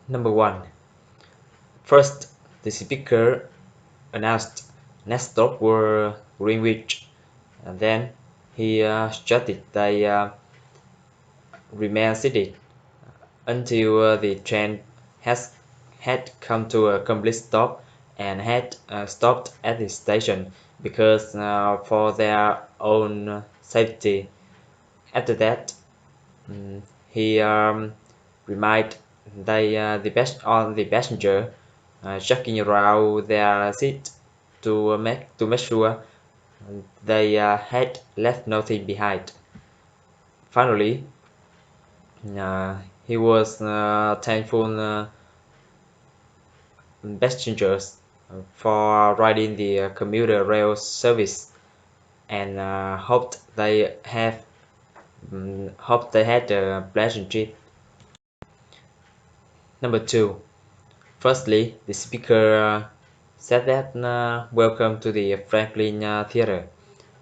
Number 1. First, the speaker announced next stop were Greenwich, and then he shouted they remain seated until the train has had come to a complete stop and had stopped at the station because for their own safety. After that, he reminded the passenger checking around their seat to make sure they had left nothing behind. Finally, he was thankful passengers for riding the commuter rail service and hoped they had a pleasant trip. Number 2. Firstly, the speaker said that welcome to the Franklin Theater.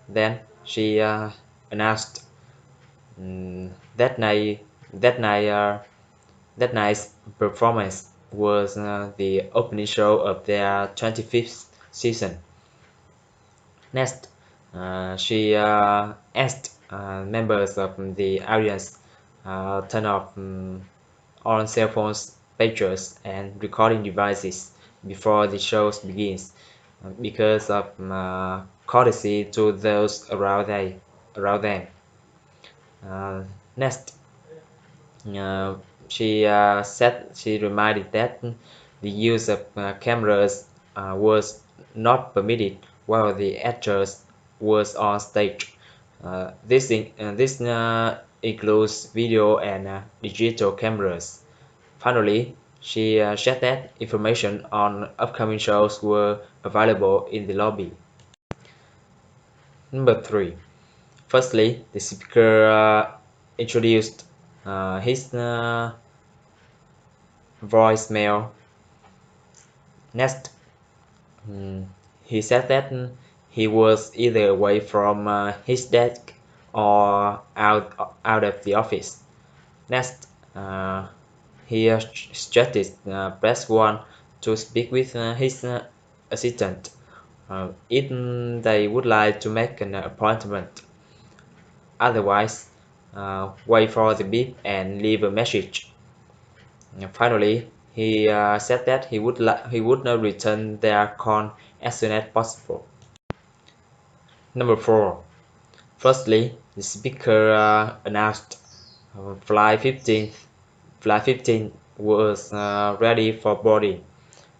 Then she announced that night's performance was the opening show of their 25th season. Next, she asked members of the audience turn off all cell phones, pictures, and recording devices before the show begins, because of courtesy to those around them. Uh, Next, uh, she reminded that the use of cameras was not permitted while the actors was on stage. This includes video and digital cameras. Finally, she said that information on upcoming shows were available in the lobby. Number 3. Firstly, the speaker introduced his voicemail. Next, he said that he was either away from his desk or out of the office. Next, he suggested press 1 to speak with his assistant if they would like to make an appointment. Otherwise, wait for the beep and leave a message. Finally, he said that he would not return their call as soon as possible. Number 4. Firstly, the speaker announced Flight 15 Flight 15 was ready for boarding.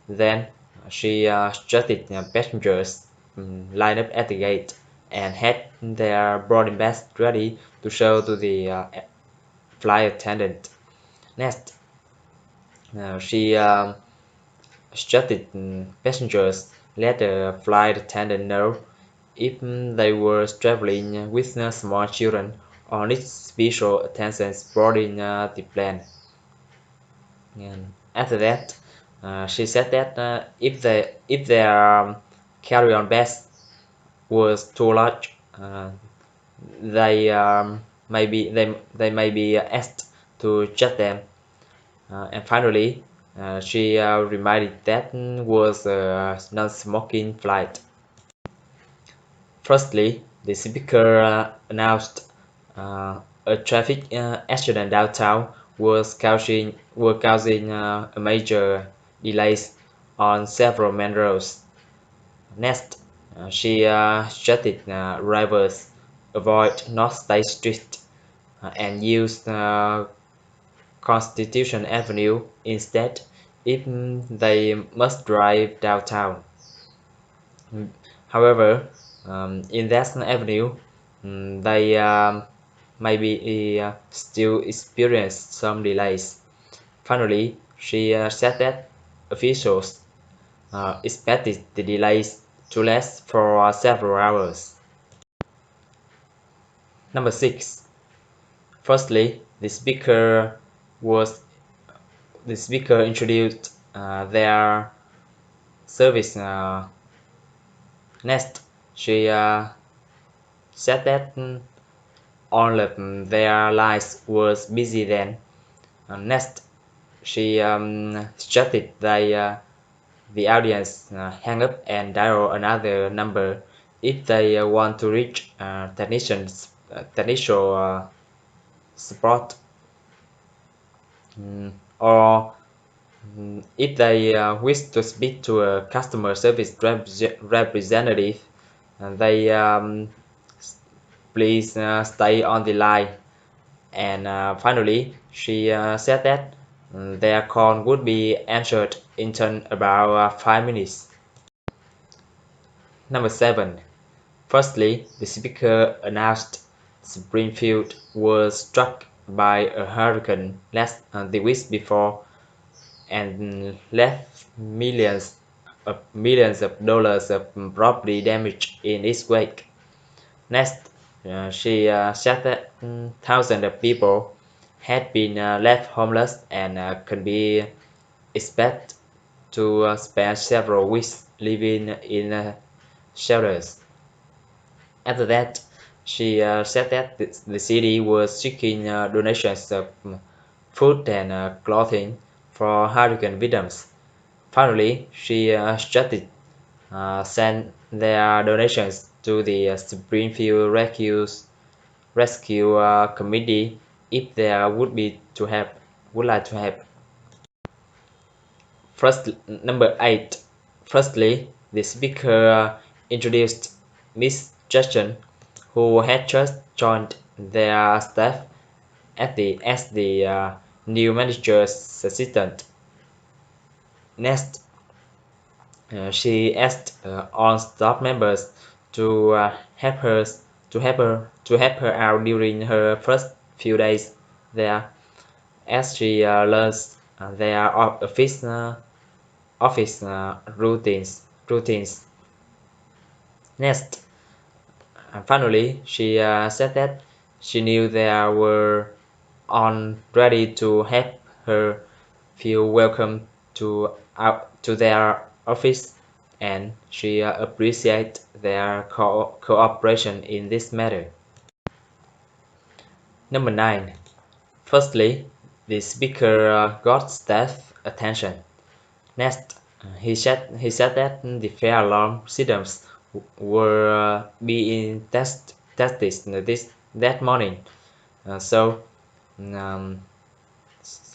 Then she suggested passengers line up at the gate and had their boarding pass ready to show to the flight attendant. Next, she suggested passengers let the flight attendant know if they were traveling with small children or need special attention boarding the plane. And after that, she said that if their carry-on bag was too large, they may be asked to check them. And finally, she reminded that was a non-smoking flight. Firstly, the speaker announced a traffic accident downtown was causing a major delays on several main roads. Next, she suggested drivers avoid North State Street and use Constitution Avenue instead if they must drive downtown. However, in that avenue, they maybe still experience some delays. Finally, she said that officials expected the delays to last for several hours. Number 6. Firstly, was the speaker introduced their service. Next, she said that all of their lives was busy then. Next, she suggested the audience hang up and dial another number if they want to reach technical support, or if they wish to speak to a customer service representative, they please stay on the line. And finally, she said that their call would be answered in turn about 5 minutes. Number 7. Firstly, the speaker announced Springfield was struck by a hurricane less the week before and left millions of dollars of property damage in its wake. Next, she said that thousands of people had been left homeless and could be expected to spend several weeks living in shelters. After that, she said that the city was seeking donations of food and clothing for hurricane victims. Finally, she suggested send their donations to the Springfield Rescue Committee if they would like to help. Number 8. Firstly, the speaker introduced Miss Jackson, who had just joined their staff as the new manager's assistant. Next, she asked all staff members to help her out during her first few days there, as she learns their office routines. Next, finally, she said that she knew they were on ready to help her feel welcome to their office, and she appreciated their cooperation in this matter. Number 9. Firstly, the speaker got staff attention. Next, he said that the fire alarm systems were being tested that morning. So um,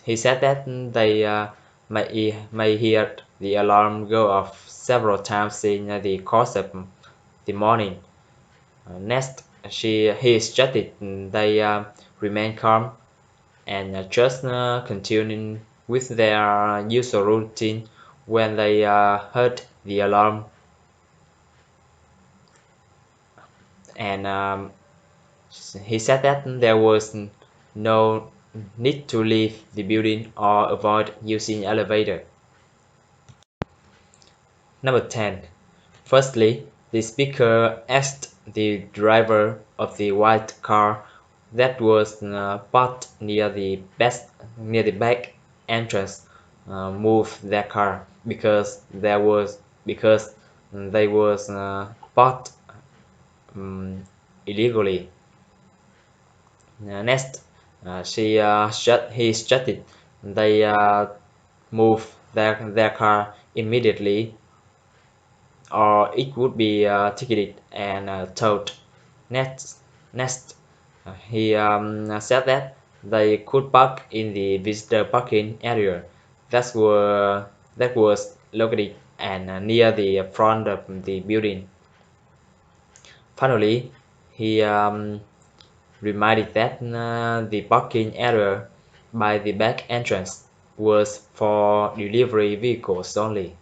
he said that they may hear the alarm go off several times in the course of the morning. Next, he suggested they remain calm and just continuing with their usual routine when they heard the alarm, and he said that there was no need to leave the building or avoid using elevator. Number 10. Firstly, the speaker asked the driver of the white car that was parked near the back entrance move their car because they was parked illegally. Next, he suggested they move their car immediately, or it would be ticketed and towed. Next, he said that they could park in the visitor parking area that was located and near the front of the building. Finally, he reminded that the parking area by the back entrance was for delivery vehicles only.